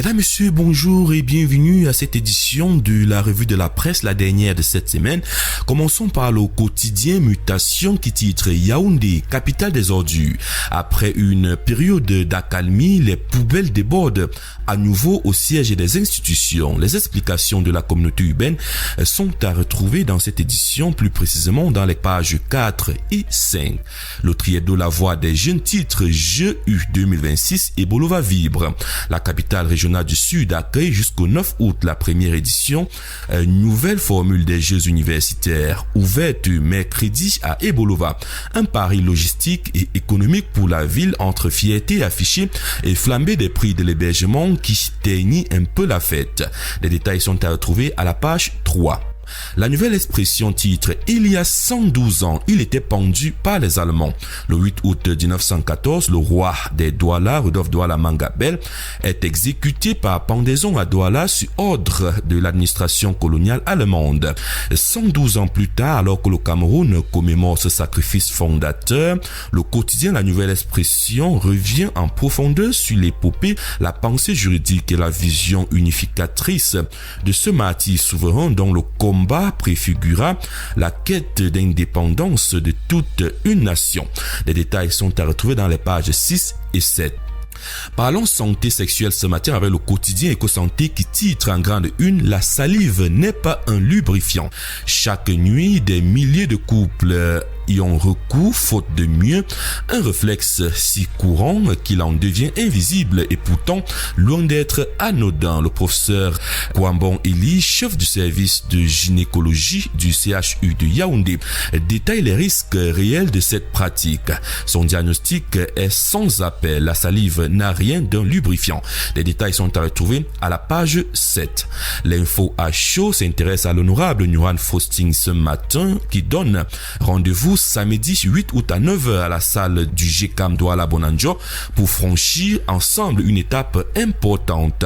Mesdames, Messieurs, bonjour et bienvenue à cette édition de la revue de la presse, la dernière de cette semaine. Commençons par le quotidien Mutation qui titre Yaoundé, capitale des ordures. Après une période d'accalmie, les poubelles débordent à nouveau au siège des institutions. Les explications de la communauté urbaine sont à retrouver dans cette édition, plus précisément dans les pages 4 et 5. Le Triedo La Voix des jeunes titre Jeux U 2026 et Bolova vibre. La capitale régionale du Sud accueille jusqu'au 9 août la première édition, une nouvelle formule des Jeux universitaires ouverte mercredi à Ebolova. Un pari logistique et économique pour la ville entre fierté affichée et flambée des prix de l'hébergement qui teignit un peu la fête. Les détails sont à retrouver à la page 3. La nouvelle expression titre « Il y a 112 ans, il était pendu par les Allemands ». Le 8 août 1914, le roi des Douala, Rudolf Douala Mangabel, est exécuté par pendaison à Douala sur ordre de l'administration coloniale allemande. 112 ans plus tard, alors que le Cameroun commémore ce sacrifice fondateur, le quotidien La Nouvelle Expression revient en profondeur sur l'épopée, la pensée juridique et la vision unificatrice de ce martyr souverain dont le combat préfigura la quête d'indépendance de toute une nation. Les détails sont à retrouver dans les pages 6 et 7. Parlons santé sexuelle ce matin avec le quotidien Éco-Santé qui titre en grande une « La salive n'est pas un lubrifiant ». Chaque nuit, des milliers de couples y ont recours, faute de mieux, un réflexe si courant qu'il en devient invisible et pourtant loin d'être anodin. Le professeur Kwambon Eli, chef du service de gynécologie du CHU de Yaoundé, détaille les risques réels de cette pratique. Son diagnostic est sans appel. La salive n'a rien d'un lubrifiant. Les détails sont à retrouver à la page 7. L'info à chaud s'intéresse à l'honorable Nuran Faustin ce matin qui donne rendez-vous samedi 8 août à 9h à la salle du GCAM Douala Bonanjo pour franchir ensemble une étape importante.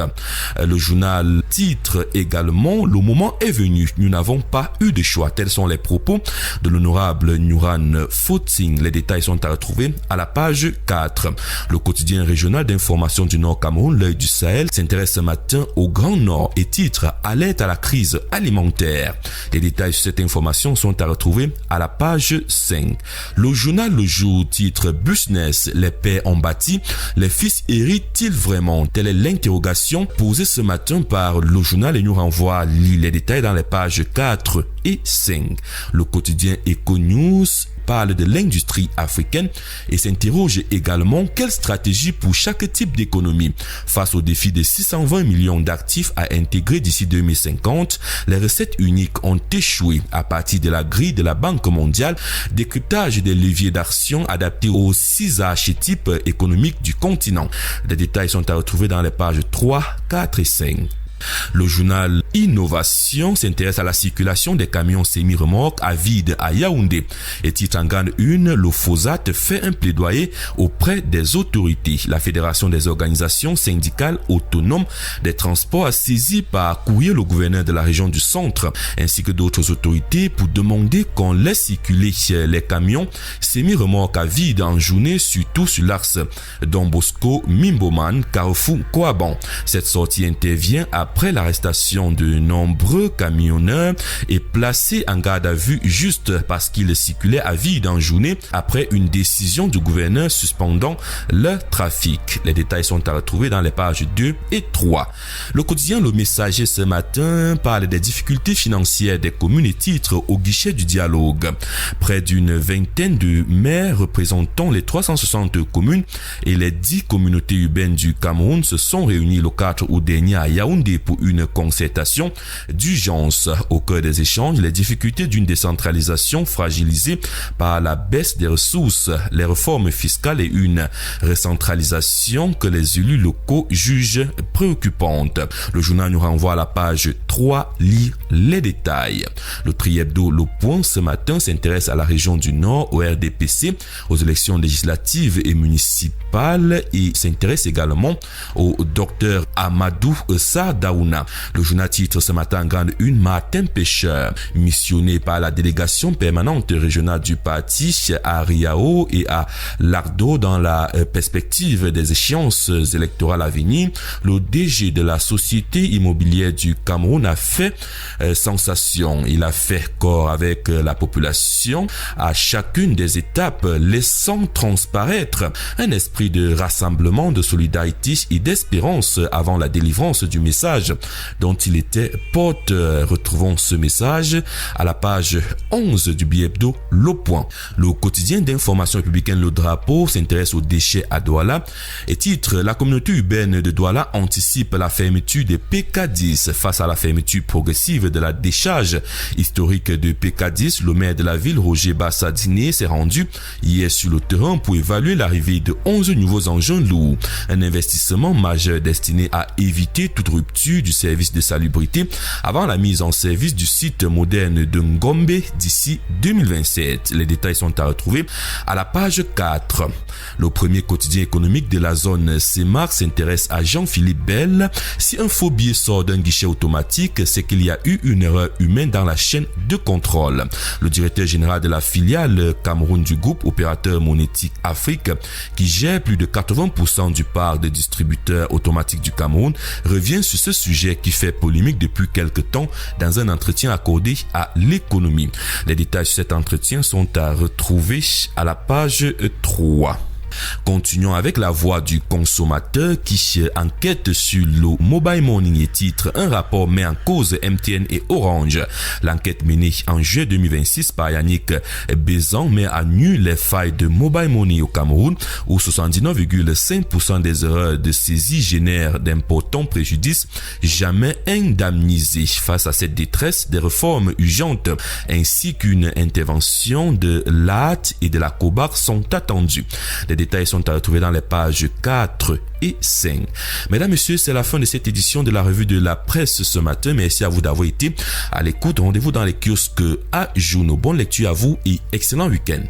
Le journal titre également « Le moment est venu, nous n'avons pas eu de choix ». Tels sont les propos de l'honorable Nuran Faustin. Les détails sont à retrouver à la page 4. Le quotidien régional d'information du Nord Cameroun, L'Œil du Sahel, s'intéresse ce matin au Grand Nord et titre « Alerte à la crise alimentaire ». Les détails sur cette information sont à retrouver à la page 5. Le journal Le Jour titre « Business, les pères ont bâti, les fils héritent-ils vraiment ?» Telle est l'interrogation posée ce matin par le journal et nous renvoie les détails dans les pages 4 et 5. Le quotidien Eco-News parle de l'industrie africaine et s'interroge également quelle stratégie pour chaque type d'économie. Face au défi de 620 millions d'actifs à intégrer d'ici 2050, les recettes uniques ont échoué à partir de la grille de la Banque mondiale, décryptage des leviers d'action adaptés aux 6 archétypes économiques du continent. Les détails sont à retrouver dans les pages 3, 4 et 5. Le journal Innovation s'intéresse à la circulation des camions semi-remorques à vide à Yaoundé et titre en grande une, le FOSAT fait un plaidoyer auprès des autorités. La Fédération des organisations syndicales autonomes des transports a saisi par courrier le gouverneur de la région du centre ainsi que d'autres autorités pour demander qu'on laisse circuler les camions semi-remorques à vide en journée, surtout sur l'axe Don Bosco, Mimboman, Carrefour, Kouaban. Cette sortie intervient après l'arrestation de nombreux camionneurs et placés en garde à vue juste parce qu'ils circulaient à vide en journée après une décision du gouverneur suspendant leur trafic. Les détails sont à retrouver dans les pages 2 et 3. Le quotidien Le Messager ce matin parle des difficultés financières des communes et titre au guichet du dialogue. Près d'une vingtaine de maires représentant les 360 communes et les 10 communautés urbaines du Cameroun se sont réunis le 4 août dernier à Yaoundé pour une concertation d'urgence. Au cœur des échanges, les difficultés d'une décentralisation fragilisée par la baisse des ressources, les réformes fiscales et une recentralisation que les élus locaux jugent préoccupante. Le journal nous renvoie à la page 3, lire les détails. Le Triebdo Le Point ce matin s'intéresse à la région du Nord, au RDPC, aux élections législatives et municipales et s'intéresse également au docteur Amadou Sarda Zaouna. Le journal titre ce matin en grande une Martin Pêcheur, missionné par la délégation permanente régionale du parti à Riao et à Lardo dans la perspective des échéances électorales à venir. Le DG de la Société immobilière du Cameroun a fait sensation. Il a fait corps avec la population à chacune des étapes, laissant transparaître un esprit de rassemblement, de solidarité et d'espérance avant la délivrance du message dont il était porte. Retrouvons ce message à la page 11 du bi-hebdo Le Point. Le quotidien d'information républicaine Le Drapeau s'intéresse aux déchets à Douala et titre: la communauté urbaine de Douala anticipe la fermeture des PK10 face à la fermeture progressive de la décharge historique de PK10. Le maire de la ville, Roger Bassadiné, s'est rendu hier sur le terrain pour évaluer l'arrivée de 11 nouveaux engins lourds. Un investissement majeur destiné à éviter toute rupture du service de salubrité avant la mise en service du site moderne de Ngombe d'ici 2027. Les détails sont à retrouver à la page 4. Le premier quotidien économique de la zone CEMAC s'intéresse à Jean-Philippe Bell. Si un faux billet sort d'un guichet automatique, c'est qu'il y a eu une erreur humaine dans la chaîne de contrôle. Le directeur général de la filiale Cameroun du groupe opérateur monétique Afrique, qui gère plus de 80% du parc de distributeurs automatiques du Cameroun, revient sur ce sujet qui fait polémique depuis quelque temps dans un entretien accordé à l'économie. Les détails sur cet entretien sont à retrouver à la page 3. Continuons avec la voix du consommateur qui enquête sur le mobile money et titre: un rapport met en cause MTN et Orange. L'enquête menée en juillet 2026 par Yannick Bézan met à nu les failles de mobile money au Cameroun où 79,5% des erreurs de saisie génèrent d'importants préjudices jamais indemnisés. Face à cette détresse, des réformes urgentes ainsi qu'une intervention de l'AT et de la COBAC sont attendues. Les détails sont à retrouver dans les pages 4 et 5. Mesdames, Messieurs, c'est la fin de cette édition de la revue de la presse ce matin. Merci à vous d'avoir été à l'écoute. Rendez-vous dans les kiosques à journaux. Bonne lecture à vous et excellent week-end.